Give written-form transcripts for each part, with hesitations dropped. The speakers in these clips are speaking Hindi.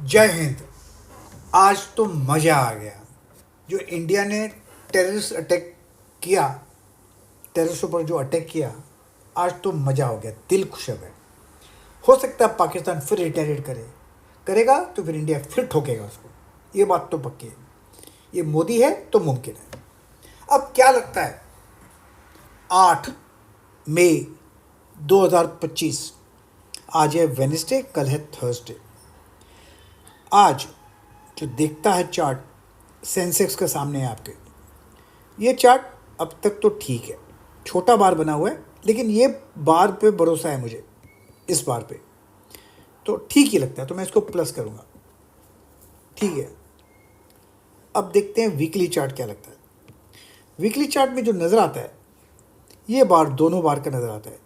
जय हिंद। आज तो मज़ा आ गया। जो इंडिया ने टेररिस्ट अटैक किया, टेररिस्टों पर जो अटैक किया, आज तो मज़ा हो गया, दिल खुश हो गया। हो सकता है पाकिस्तान फिर रिटेलिएट करेगा तो फिर इंडिया फिर ठोकेगा उसको, ये बात तो पक्की है। ये मोदी है तो मुमकिन है। अब क्या लगता है, 8 मई 2025, आज है वेडनेसडे, कल है थर्सडे। आज जो देखता है चार्ट सेंसेक्स के सामने है आपके, ये चार्ट अब तक तो ठीक है, छोटा बार बना हुआ है, लेकिन ये बार पे भरोसा है मुझे, इस बार पे तो ठीक ही लगता है, तो मैं इसको प्लस करूँगा। ठीक है, अब देखते हैं वीकली चार्ट क्या लगता है। वीकली चार्ट में जो नज़र आता है, ये बार दोनों बार का नज़र आता है।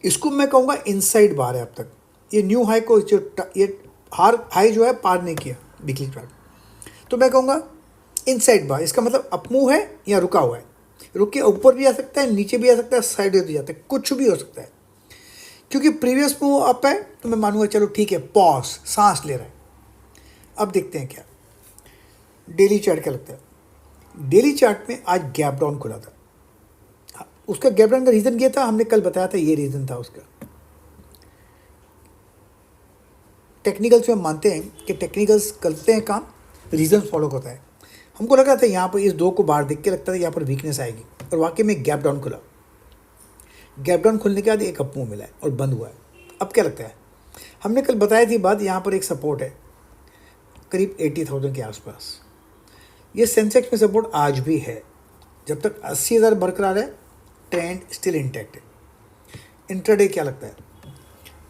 इसको मैं कहूँगा इनसाइड बार है अब तक। ये न्यू हाई को ये हाई जो है पार नहीं किया वीकली चार्ट, तो मैं कहूँगा इनसाइड बार। इसका मतलब अपमूव है या रुका हुआ है। रुक के ऊपर भी आ सकता है, नीचे भी आ सकता है, साइड भी जाता है, कुछ भी हो सकता है। क्योंकि प्रीवियस मूव अप है तो मैं मानूंगा चलो ठीक है, पॉज, सांस ले रहा है। अब देखते हैं क्या डेली चार्ट क्या लगता है। डेली चार्ट में आज गैप डाउन खुला था। उसका गैप डाउन का रीज़न क्या था, हमने कल बताया था, ये रीज़न था उसका। टेक्निकल्स में मानते हैं कि टेक्निकल्स करते हैं काम, रीज़न फॉलो करता है। हमको लग रहा था यहाँ पर इस दो को बाहर देख के लगता था यहाँ पर वीकनेस आएगी, और वाकई में गैप डाउन खुला। गैप डाउन खुलने के बाद एक अप मूव मिला है और बंद हुआ है। अब क्या लगता है, हमने कल बताया थी बात, यहाँ पर एक सपोर्ट है करीब 80,000 के आसपास। ये सेंसेक्स में सपोर्ट आज भी है। जब तक 80,000 बरकरार है, ट्रेंड स्टिल इंटैक्ट है। इंट्राडे क्या लगता है,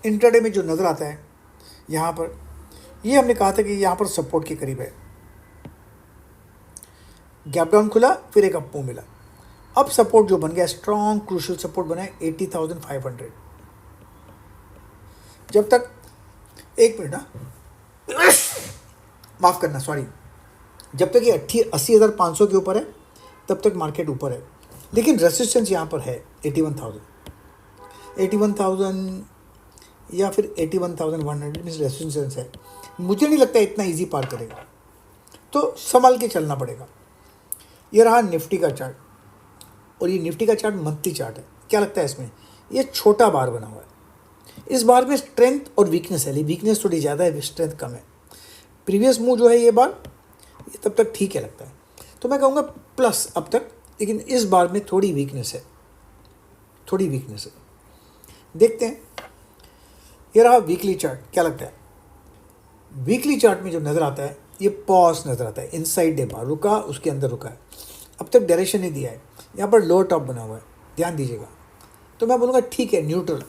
इंट्राडे में जो नज़र आता है यहाँ पर, ये हमने कहा था कि यहाँ पर सपोर्ट के करीब है। गैप डाउन खुला, फिर एक अप मूव मिला। अब सपोर्ट जो बन गया, स्ट्रॉन्ग क्रूशियल सपोर्ट बना है 80,500। जब तक, एक मिनट ना, माफ़ करना, सॉरी, जब तक ये 80,500 के ऊपर है तब तक मार्केट ऊपर है, लेकिन रेसिस्टेंस यहाँ पर है 81,000 या फिर 81,100 मीन्स रेसिस्टेंस है। मुझे नहीं लगता इतना इजी पार करेगा, तो संभाल के चलना पड़ेगा। ये रहा निफ्टी का चार्ट, और ये निफ्टी का चार्ट मंथली चार्ट है। क्या लगता है इसमें, ये छोटा बार बना हुआ है। इस बार में स्ट्रेंथ और वीकनेस है, वीकनेस थोड़ी ज़्यादा है, स्ट्रेंथ कम है। प्रीवियस मूव जो है ये बार, ये तब तक ठीक है लगता है, तो मैं कहूँगा प्लस अब तक, लेकिन इस बार में थोड़ी वीकनेस है, थोड़ी वीकनेस है। देखते हैं, ये रहा वीकली चार्ट, क्या लगता है। वीकली चार्ट में जो नज़र आता है, ये पॉज नज़र आता है, इनसाइड डे बार रुका, उसके अंदर रुका है, अब तक डायरेक्शन नहीं दिया है। यहाँ पर लोअर टॉप बना हुआ है, ध्यान दीजिएगा, तो मैं बोलूँगा ठीक है, न्यूट्रल।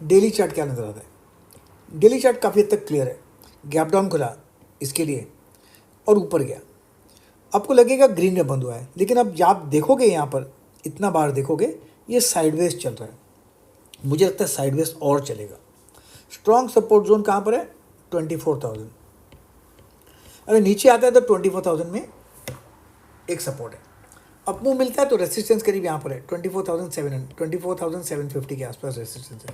डेली चार्ट क्या नज़र आता है, डेली चार्ट काफ़ी हद तक क्लियर है। गैप डाउन खुला इसके लिए और ऊपर गया, आपको लगेगा ग्रीन में बंद हुआ है, लेकिन अब जब आप देखोगे यहाँ पर, इतना बार देखोगे, ये साइडवेज चल रहा है। मुझे लगता है साइडवेज और चलेगा। स्ट्रॉन्ग सपोर्ट जोन कहाँ पर है, 24,000। अगर नीचे आता है तो 24,000 में एक सपोर्ट है। अप मूव मिलता है तो रेसिस्टेंस करीब यहाँ पर है 24,700, 24,750 के आसपास रेसिस्टेंस है।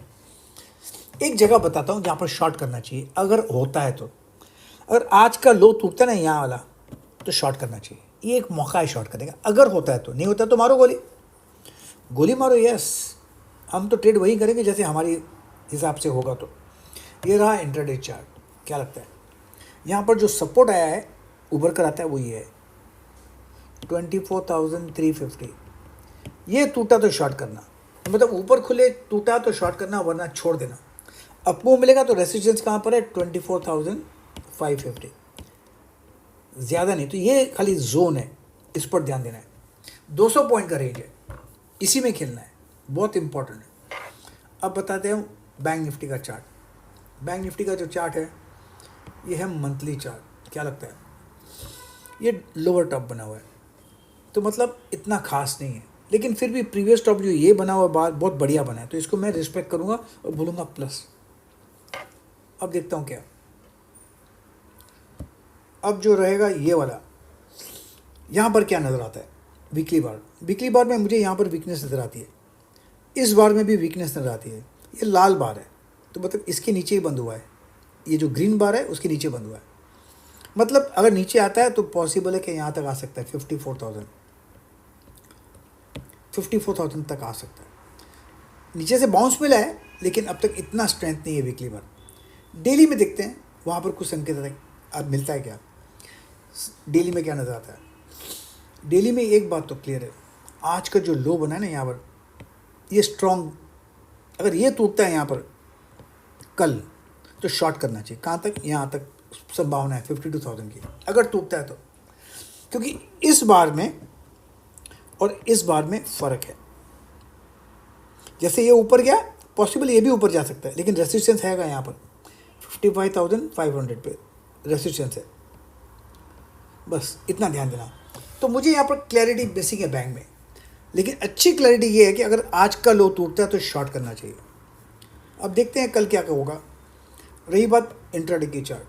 एक जगह बताता हूँ जहाँ पर शॉर्ट करना चाहिए, अगर होता है तो। अगर आज का लो टूटता है ना यहाँ वाला, तो शॉर्ट करना चाहिए, ये एक मौका है शॉर्ट करने का, अगर होता है तो। नहीं होता तो मारो गोली, गोली मारो, यस। हम तो ट्रेड वही करेंगे जैसे हमारी हिसाब से होगा। तो ये रहा इंट्राडे चार्ट, क्या लगता है, यहाँ पर जो सपोर्ट आया है, उभर कर आता है, वो ये है 24,350। ये टूटा तो शॉर्ट करना, मतलब ऊपर खुले टूटा तो शॉर्ट करना, वरना छोड़ देना। अप मूव मिलेगा तो रेसिस्टेंस कहाँ पर है, 24,550, ज़्यादा नहीं। तो ये खाली जोन है, इस पर ध्यान देना है। 200 पॉइंट का रेंज है, इसी में खेलना है, बहुत इंपॉर्टेंट है। अब बताते हैं बैंक निफ्टी का चार्ट। बैंक निफ्टी का जो चार्ट है, ये है मंथली चार्ट। क्या लगता है, ये लोअर टॉप बना हुआ है, तो मतलब इतना खास नहीं है, लेकिन फिर भी प्रीवियस टॉप जो ये बना हुआ बार बहुत बढ़िया बना है, तो इसको मैं रिस्पेक्ट करूँगा और बोलूँगा प्लस। अब देखता हूँ क्या, अब जो रहेगा ये वाला, यहाँ पर क्या नज़र आता है, वीकली बार। वीकली बार में मुझे यहाँ पर वीकनेस नज़र आती है, इस बार में भी वीकनेस नज़र आती है। ये लाल बार है, तो मतलब इसके नीचे ही बंद हुआ है, ये जो ग्रीन बार है उसके नीचे बंद हुआ है, मतलब अगर नीचे आता है तो पॉसिबल है कि यहाँ तक आ सकता है 54,000 तक आ सकता है। नीचे से बाउंस मिला है लेकिन अब तक इतना स्ट्रेंथ नहीं है वीकली बार। डेली में देखते हैं वहाँ पर कुछ संकेत अब मिलता है क्या, डेली में क्या नज़र आता है। डेली में एक बात तो क्लियर है, आज का जो लो बना है ना यहाँ पर, ये स्ट्रॉन्ग, अगर ये टूटता है यहाँ पर कल तो शॉर्ट करना चाहिए। कहाँ तक, यहाँ तक संभावना है 52,000 की, अगर टूटता है तो, क्योंकि इस बार में और इस बार में फ़र्क है। जैसे ये ऊपर गया, पॉसिबल ये भी ऊपर जा सकता है, लेकिन रेसिस्टेंस है यहाँ पर 55,500 पे रेसिस्टेंस है, बस इतना ध्यान देना। तो मुझे यहाँ पर क्लैरिटी बेसिक है बैंक में, लेकिन अच्छी क्लैरिटी ये है कि अगर आज का लो टूटता है तो शॉर्ट करना चाहिए। अब देखते हैं कल क्या होगा। रही बात इंट्राडे की चार्ट,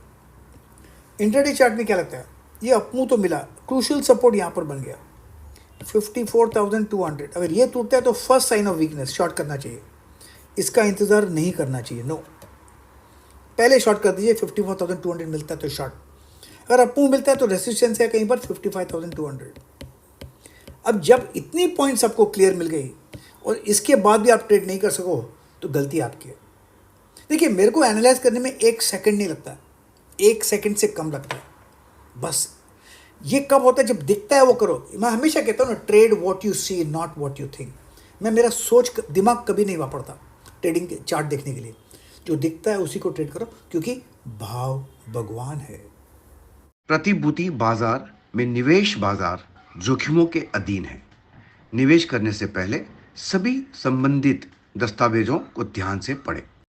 इंट्राडे चार्ट में क्या लगता है, ये अपमूव तो मिला, क्रूशियल सपोर्ट यहाँ पर बन गया 54,200। अगर ये टूटता है तो first sign of weakness, short करना चाहिए, इसका इंतज़ार नहीं करना चाहिए, नो, पहले शॉर्ट कर दीजिए। 54,200 मिलता है तो शॉर्ट, अगर अपमूव मिलता है तो रेसिस्टेंस है कहीं पर 55,200। अब जब इतनी पॉइंट्स आपको क्लियर मिल गई और इसके बाद भी आप ट्रेड नहीं कर सको तो गलती आपकी है। देखिए, मेरे को एनालाइज करने में 1 सेकंड नहीं लगता, 1 सेकंड से कम लगता है बस। ये कब होता है, जब दिखता है वो करो। मैं हमेशा कहता हूँ ना, trade what you see not what you think. मेरा दिमाग कभी नहीं वापरता ट्रेडिंग के चार्ट देखने के लिए, जो दिखता है उसी को ट्रेड करो, क्योंकि भाव भगवान है। प्रतिभूति बाजार में निवेश बाजार जोखिमों के अधीन है। निवेश करने से पहले सभी संबंधित दस्तावेजों को ध्यान से पढ़ें।